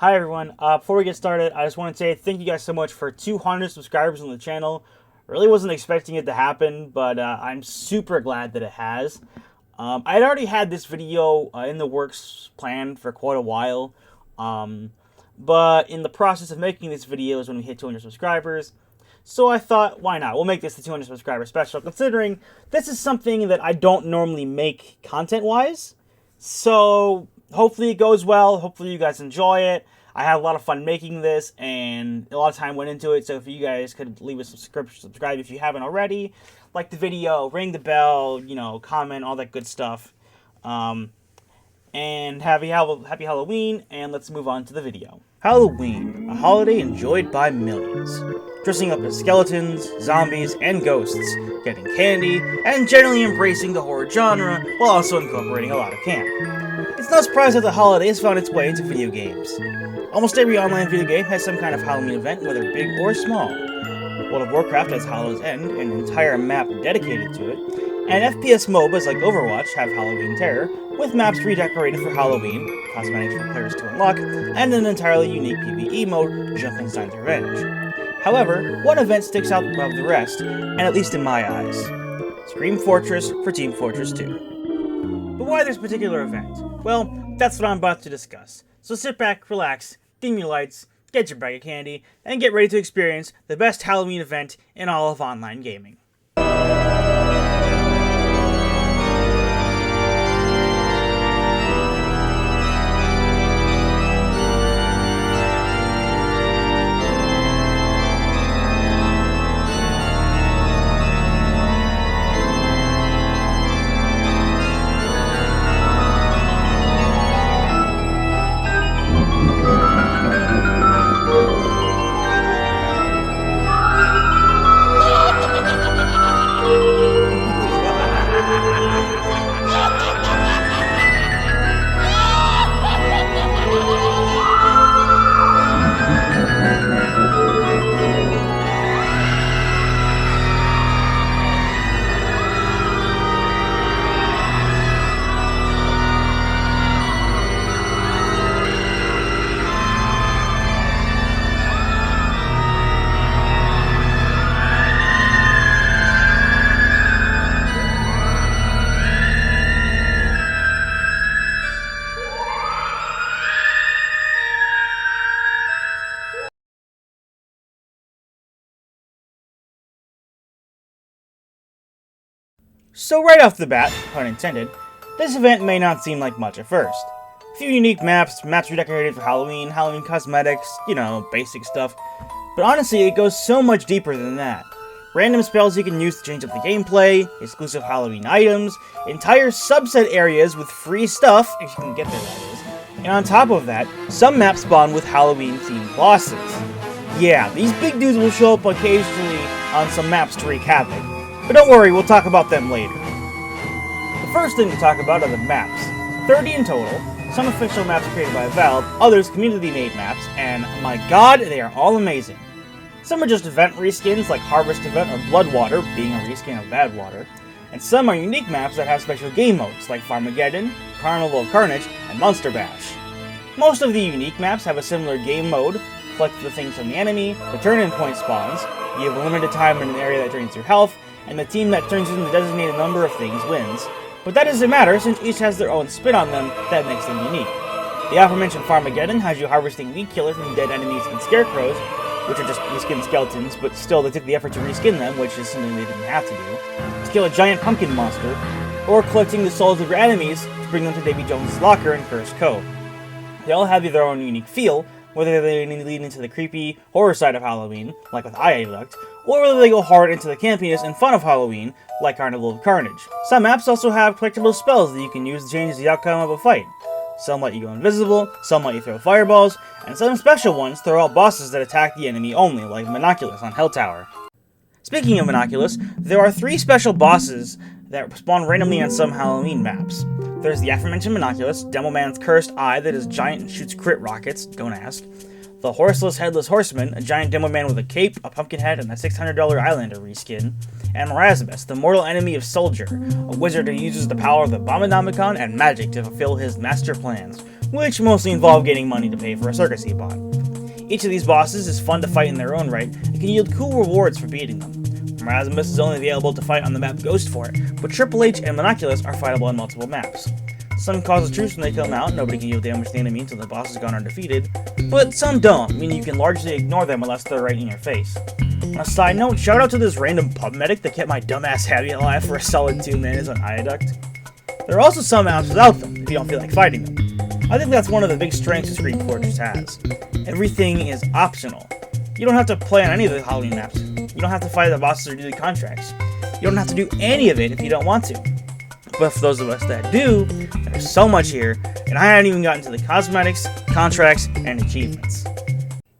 Hi everyone, before we get started, I just want to say thank you guys so much for 200 subscribers on the channel. Really wasn't expecting it to happen, but I'm super glad that it has. I had already had this video in the works planned for quite a while, but in the process of making this video is when we hit 200 subscribers. So I thought, why not? We'll make this the 200 subscriber special, considering this is something that I don't normally make content-wise. So hopefully it goes well. Hopefully you guys enjoy it. I had a lot of fun making this, and a lot of time went into it. So if you guys could leave a subscribe if you haven't already, like the video, ring the bell, comment, all that good stuff. And happy Halloween, and let's move on to the video. Halloween, a holiday enjoyed by millions. Dressing up as skeletons, zombies, and ghosts, getting candy, and generally embracing the horror genre while also incorporating a lot of camp. It's no surprise that the holiday has found its way into video games. Almost every online video game has some kind of Halloween event, whether big or small. World of Warcraft has Hallow's End, an entire map dedicated to it, and FPS MOBAs like Overwatch have Halloween Terror, with maps redecorated for Halloween, cosmetics for players to unlock, and an entirely unique PvE mode, Junkenstein's Revenge. However, one event sticks out above the rest, and at least in my eyes. Scream Fortress for Team Fortress 2. But why this particular event? Well, that's what I'm about to discuss. So sit back, relax, dim your lights, get your bag of candy, and get ready to experience the best Halloween event in all of online gaming. So right off the bat, pun intended, this event may not seem like much at first. A few unique maps redecorated for Halloween, Halloween cosmetics, basic stuff. But honestly, it goes so much deeper than that. Random spells you can use to change up the gameplay, exclusive Halloween items, entire subset areas with free stuff, if you can get there that is. And on top of that, some maps spawn with Halloween-themed bosses. Yeah, these big dudes will show up occasionally on some maps to wreak havoc. But don't worry, we'll talk about them later. The first thing to talk about are the maps. 30 in total, some official maps created by Valve, others community-made maps, and my god, they are all amazing. Some are just event reskins like Harvest Event or Bloodwater, being a reskin of Badwater, and some are unique maps that have special game modes like Farmageddon, Carnival of Carnage, and Monster Bash. Most of the unique maps have a similar game mode: collect the things from the enemy, the turn-in point spawns, you have a limited time in an area that drains your health, and the team that turns in the designated number of things wins. But that doesn't matter, since each has their own spin on them that makes them unique. The aforementioned Farmageddon has you harvesting weed killers from dead enemies and scarecrows, which are just reskinned skeletons, but still they took the effort to reskin them, which is something they didn't have to do, to kill a giant pumpkin monster, or collecting the souls of your enemies to bring them to Davy Jones' locker in Cursed Cove. They all have their own unique feel, whether they lead into the creepy horror side of Halloween, like with I Abduct, or whether they go hard into the campiness and fun of Halloween, like Carnival of Carnage. Some maps also have collectible spells that you can use to change the outcome of a fight. Some let you go invisible, some let you throw fireballs, and some special ones throw out bosses that attack the enemy only, like Monoculus on Hell Tower. Speaking of Monoculus, there are 3 special bosses that spawn randomly on some Halloween maps. There's the aforementioned Monoculus, Demoman's Cursed Eye that is giant and shoots crit rockets, don't ask. The Horseless Headless Horseman, a giant Demoman with a cape, a pumpkin head, and a $600 Islander reskin. And Erasmus, the mortal enemy of Soldier, a wizard who uses the power of the Abominomicon and magic to fulfill his master plans, which mostly involve getting money to pay for a circus he bought. Each of these bosses is fun to fight in their own right and can yield cool rewards for beating them. Erasmus is only available to fight on the map Ghost Fort, but Triple H and Monoculus are fightable on multiple maps. Some cause a truce when they kill them out, nobody can deal damage to the enemy until the boss is gone undefeated, but some don't, meaning you can largely ignore them unless they're right in your face. On a side note, shout out to this random pub medic that kept my dumbass Hattie alive for a solid 2 minutes on Ioduct. There are also some maps without them, if you don't feel like fighting them. I think that's one of the big strengths Scream Fortress has. Everything is optional. You don't have to play on any of the Halloween maps. You don't have to fight the bosses or do the contracts. You don't have to do any of it if you don't want to. But for those of us that do, there's so much here, and I haven't even gotten to the cosmetics, contracts, and achievements.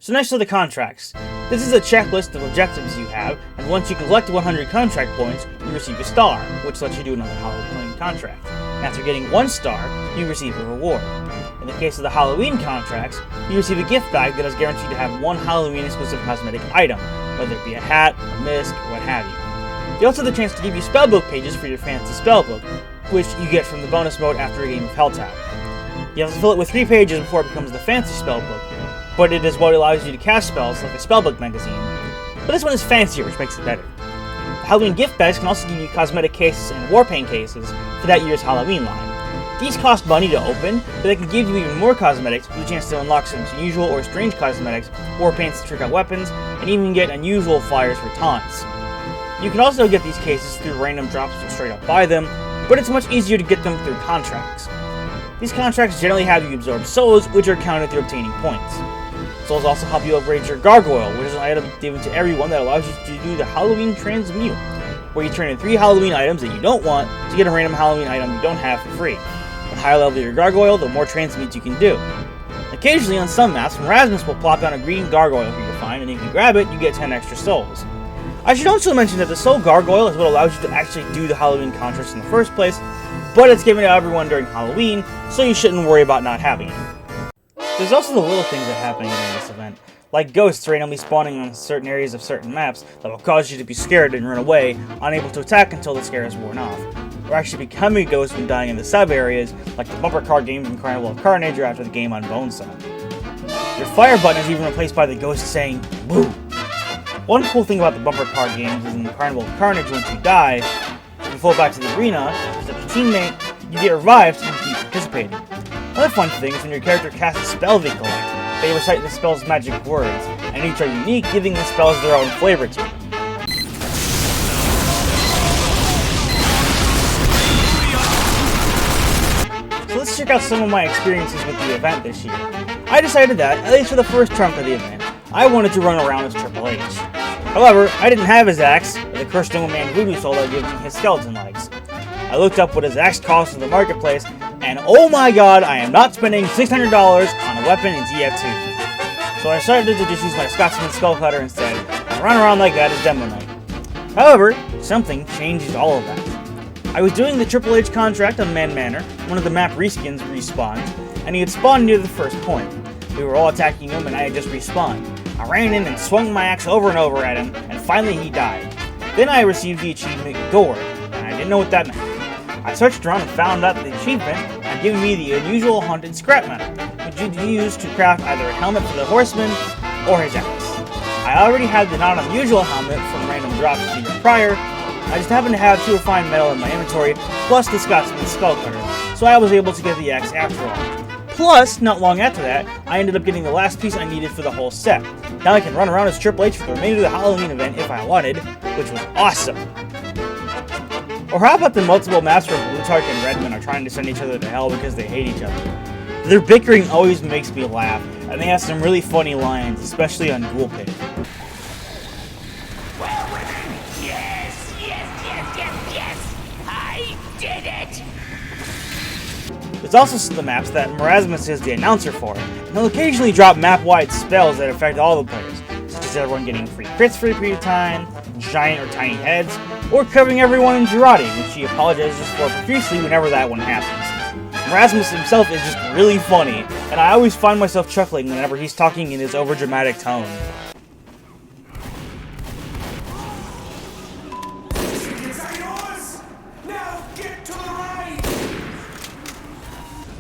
So next to the contracts. This is a checklist of objectives you have, and once you collect 100 contract points, you receive a star, which lets you do another Halloween contract. And after getting 1 star, you receive a reward. In the case of the Halloween contracts, you receive a gift bag that is guaranteed to have 1 Halloween-exclusive cosmetic item, whether it be a hat, a mist, or what have you. They also have the chance to give you spellbook pages for your fancy spellbook, which you get from the bonus mode after a game of Helltap. You have to fill it with 3 pages before it becomes the fancy spellbook, but it is what allows you to cast spells like a spellbook magazine. But this one is fancier, which makes it better. The Halloween gift bags can also give you cosmetic cases and warpaint cases for that year's Halloween line. These cost money to open, but they can give you even more cosmetics with a chance to unlock some unusual or strange cosmetics, warpaints to trick out weapons, and even get unusual flyers for taunts. You can also get these cases through random drops or straight up buy them, but it's much easier to get them through contracts. These contracts generally have you absorb souls, which are counted through obtaining points. Souls also help you upgrade your gargoyle, which is an item given to everyone that allows you to do the Halloween transmute, where you turn in 3 Halloween items that you don't want to get a random Halloween item you don't have for free. The higher level your gargoyle, the more transmutes you can do. Occasionally on some maps, Erasmus will plop down a green gargoyle for you to find, and if you grab it, you get 10 extra souls. I should also mention that the soul gargoyle is what allows you to actually do the Halloween contracts in the first place, but it's given to everyone during Halloween, so you shouldn't worry about not having it. There's also the little things that happen during this event, like ghosts randomly spawning on certain areas of certain maps that will cause you to be scared and run away, unable to attack until the scare is worn off, or actually becoming a ghost when dying in the sub-areas, like the bumper car games in Carnival of Carnage or after the game on Bonesaw. Your fire button is even replaced by the ghost saying, "Boo!" One cool thing about the bumper car games is in the Carnival of Carnage, once you die, if you fall back to the arena, as a teammate, you get revived and keep participating. Another fun thing is when your character casts a spell they collect, they recite the spell's magic words, and each are unique, giving the spells their own flavor to them. So let's check out some of my experiences with the event this year. I decided that, at least for the first chunk of the event, I wanted to run around as Triple H. However, I didn't have his axe, but the cursed young man voodoo soul that gave me his skeleton legs. I looked up what his axe cost in the marketplace, and oh my god, I am not spending $600 on a weapon in ZF2. So I started to just use my Scotsman skull cutter instead, and run around like that as Demo Knight. However, something changed all of that. I was doing the Triple H contract on Man Manor, one of the map reskins respawned, and he had spawned near the first point. We were all attacking him and I had just respawned. I ran in and swung my axe over and over at him, and finally he died. Then I received the achievement Gourd, and I didn't know what that meant. I searched around and found out the achievement had given me the unusual haunted scrap metal, which you could use to craft either a helmet for the horseman or his axe. I already had the not unusual helmet from random drops the year prior. I just happened to have 2 refined metal in my inventory, plus the Scotsman skull cutter, so I was able to get the axe after all. Plus, not long after that, I ended up getting the last piece I needed for the whole set. Now I can run around as Triple H for the remainder of the Halloween event if I wanted, which was awesome. Or how about the multiple maps where Plutarch and Redmond are trying to send each other to hell because they hate each other? Their bickering always makes me laugh, and they have some really funny lines, especially on Ghoul Pit. Yes! I did it! There's also the maps that Marasmus is the announcer for, and he'll occasionally drop map-wide spells that affect all the players, such as everyone getting free crits for a period of time, giant or tiny heads, or covering everyone in Girardi, which he apologizes for profusely whenever that one happens. Marasmus himself is just really funny, and I always find myself chuckling whenever he's talking in his overdramatic tone.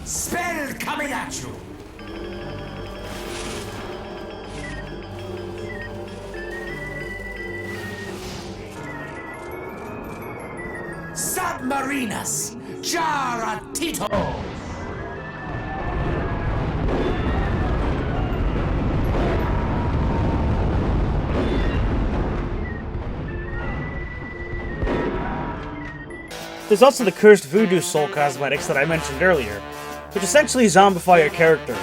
Spell coming at Submarinas. Charatito. There's also the Cursed Voodoo Soul cosmetics that I mentioned earlier, which essentially zombify your character.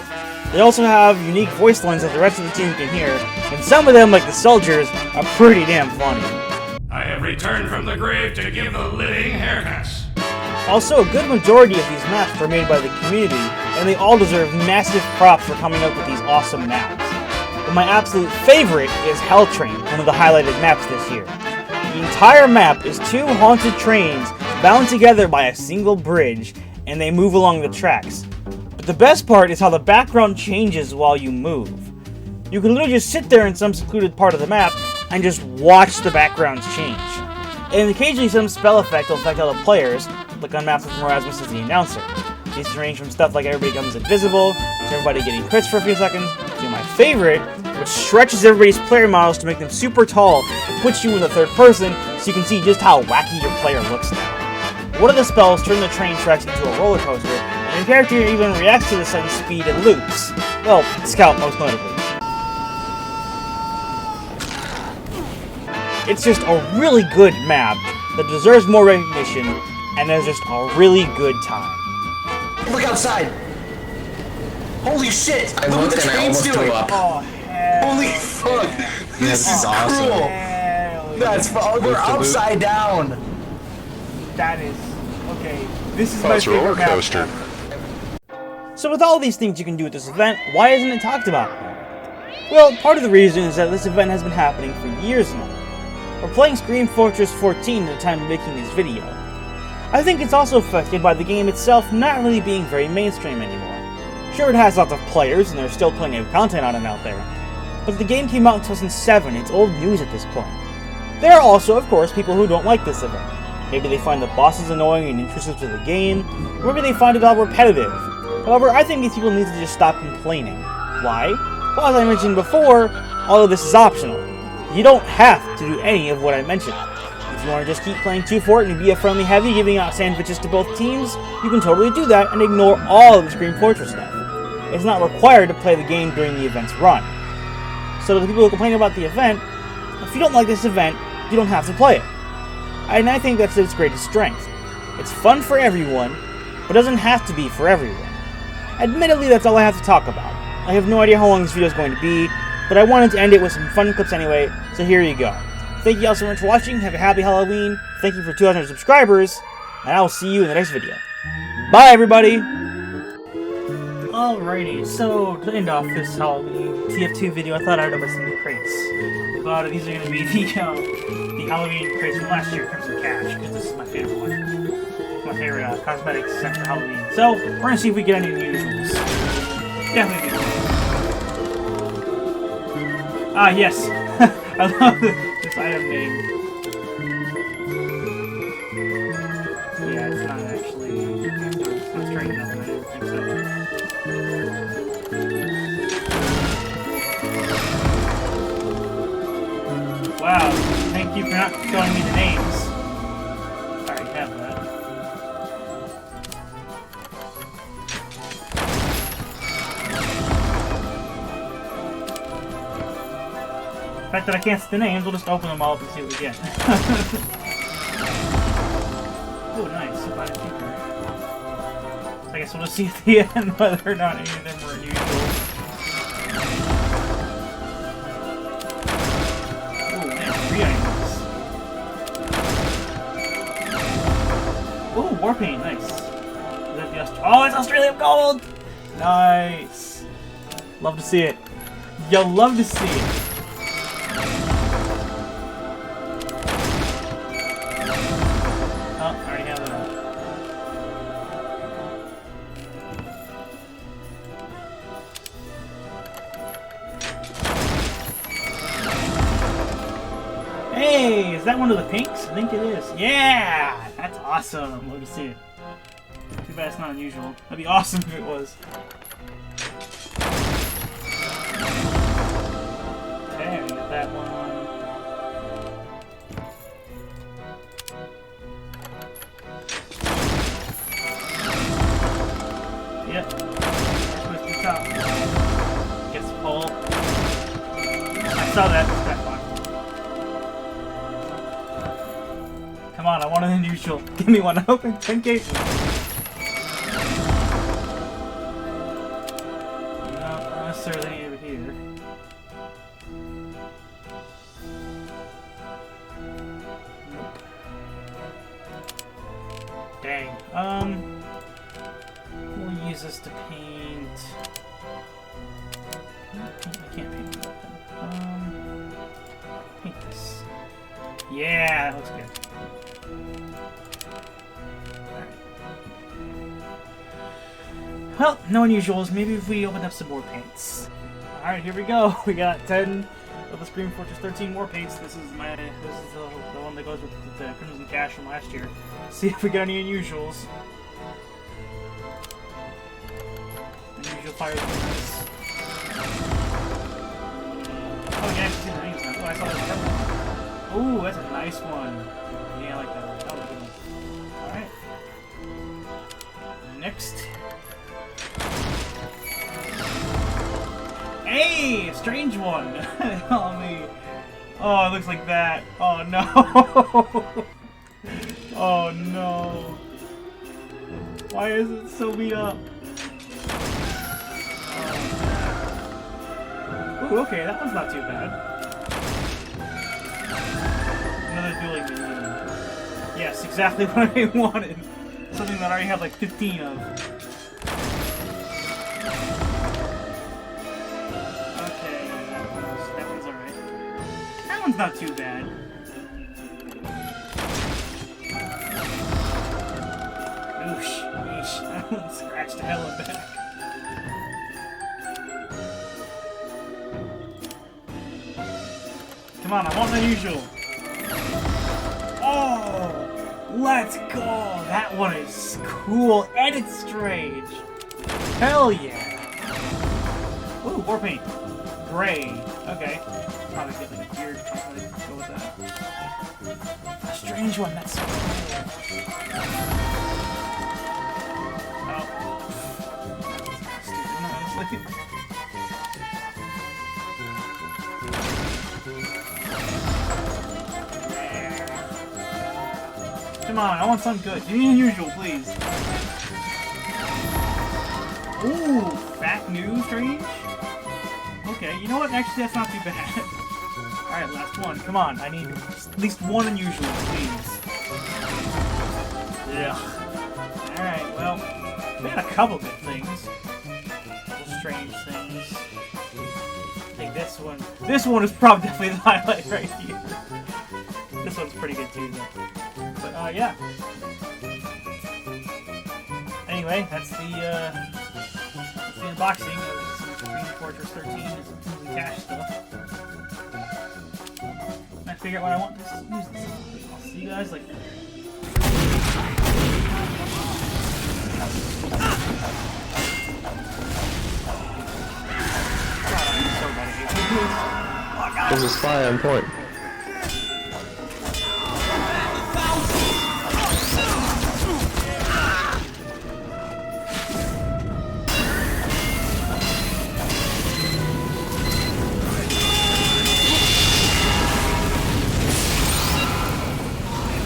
They also have unique voice lines that the rest of the team can hear, and some of them, like the soldiers, are pretty damn funny. I have returned from the grave to give the living haircuts. Also, a good majority of these maps were made by the community, and they all deserve massive props for coming up with these awesome maps. But my absolute favorite is Hell Train, one of the highlighted maps this year. The entire map is 2 haunted trains bound together by a single bridge, and they move along the tracks. But the best part is how the background changes while you move. You can literally just sit there in some secluded part of the map and just watch the backgrounds change. And occasionally some spell effect will affect other players, like on maps with Marasmus as the announcer. These can range from stuff like everybody becomes invisible, to everybody getting crits for a few seconds, to my favorite, which stretches everybody's player models to make them super tall and puts you in the third person so you can see just how wacky your player looks now. One of the spells turn the train tracks into a roller coaster, and your character even reacts to the sudden speed and loops. Well, Scout most notably. It's just a really good map that deserves more recognition, and is just a really good time. Look outside! Holy shit! I Look what looked the and I train's almost doing! threw up. Oh, hell. Holy fuck! This is awesome. cool! Hell That's yeah. we're upside down! That is okay. This is Oh, my it's a favorite roller map coaster. ever. So with all these things you can do at this event, why isn't it talked about more? Well, part of the reason is that this event has been happening for years now. We're playing Scream Fortress 14 at the time of making this video. I think it's also affected by the game itself not really being very mainstream anymore. Sure, it has lots of players, and there's still plenty of content on it out there, but the game came out in 2007, it's old news at this point. There are also, of course, people who don't like this event. Maybe they find the bosses annoying and intrusive to the game, or maybe they find it all repetitive. However, I think these people need to just stop complaining. Why? Well, as I mentioned before, all of this is optional. You don't have to do any of what I mentioned. If you want to just keep playing 2 Fort and be a friendly heavy giving out sandwiches to both teams, you can totally do that and ignore all of the Scream Fortress stuff. It's not required to play the game during the event's run. So to the people who complain about the event, if you don't like this event, you don't have to play it. And I think that's its greatest strength. It's fun for everyone, but doesn't have to be for everyone. Admittedly, that's all I have to talk about. I have no idea how long this video is going to be, but I wanted to end it with some fun clips anyway, so here you go. Thank you all so much for watching, have a happy Halloween, thank you for 200 subscribers, and I will see you in the next video. Bye everybody! Alrighty, so to end off this Halloween TF2 video, I thought I'd open some new crates. These are going to be the Halloween crates from last year, Crimson Cash, because this is my favorite one. My favorite cosmetics set for Halloween. So, we're going to see if we get any unusuals. Definitely do. Ah, yes. I love this item name. Yeah, it's not actually... It's not straight enough, I didn't think so. Wow, thank you for not showing me the names. I already have that. The fact that I can't see the names, we'll just open them all up and see what we get. Oh, nice. So glad I think that. I guess we'll just see at the end whether or not any of them were unusual. Oh, man, 3 items. Oh, war paint, nice. Is that the oh, it's Australian gold! Nice. Love to see it. You'll love to see it. Oh, I already have that. Hey, is that one of the pinks? I think it is. Yeah! That's awesome. Love to see it. Too bad it's not unusual. That'd be awesome if it was. Okay, we got that one. saw that. That one. Come on, I want an unusual. Give me one. Open 10 cases. Not necessarily any over here. Nope. Dang. We'll use this to paint. I can't paint that then. Paint this. Yeah, that looks good. Alright. Well, no unusuals. Maybe if we open up some more paints. Alright, here we go. We got 10 of the Scream Fortress 13 war paints. This is the one that goes with the Crimson Cash from last year. See if we get any unusuals. Unusual fire things. Oh, yeah, I can see the rings now. Oh, I saw that. Ooh, that's a nice one. Yeah, I like that one. That was a good one. Alright. Next. Hey! Strange one! Oh, me. Oh, it looks like that. Oh, no. Oh, no. Why is it so beat up? Ooh, okay, that one's not too bad. Another dueling minion. Yes, exactly what I wanted. Something that I already have like 15 of. Okay, that one's alright. That one's not too bad. Oosh, yeesh, that one scratched the hell of back. Come on, I want the unusual. Oh, let's go. That one is cool and it's strange. Hell yeah. Ooh, war paint. Gray. Okay. Probably get like a weird color to go with that. A strange one. That's so cool. Oh. Stupid, honestly. Come on, I want something good. Give me unusual, please. Ooh, fat new strange? Okay, you know what? Actually, that's not too bad. Alright, last one. Come on, I need at least one unusual, please. Yeah. Alright, well, we had a couple good things. A couple strange things. I think this one. This one is probably definitely the highlight right here. This one's pretty good too, though. But, yeah. Anyway, that's the unboxing of some Scream Fortress 13 and some Crimson Cash stuff. And I figure out what I want to use this. I'll see you guys later. There's a spy on point.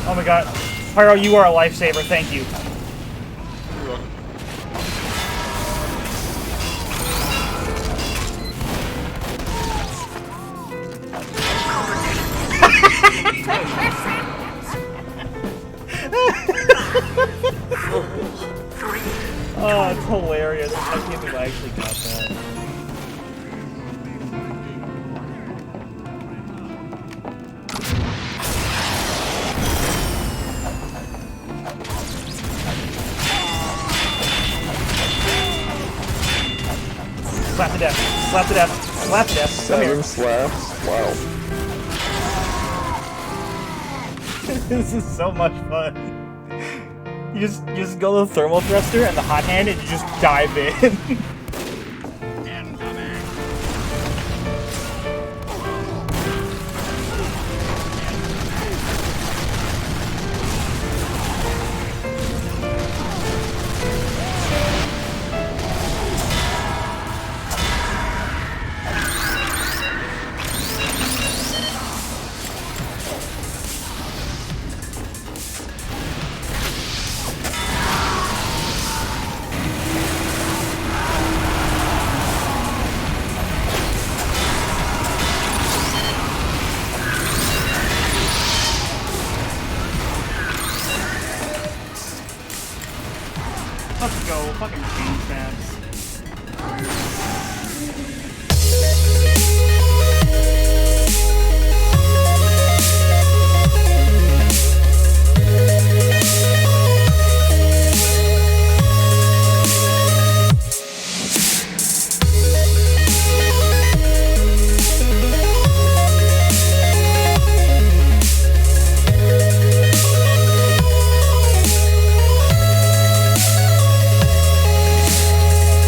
Oh my god. Pyro, you are a lifesaver, thank you. Oh, it's hilarious. I can't believe I actually got that. Slap to death. Slap to death. Slap to death. Come here. 7 slaps. Wow. This is so much fun. You just go to the thermal thruster and the hot hand and you just dive in.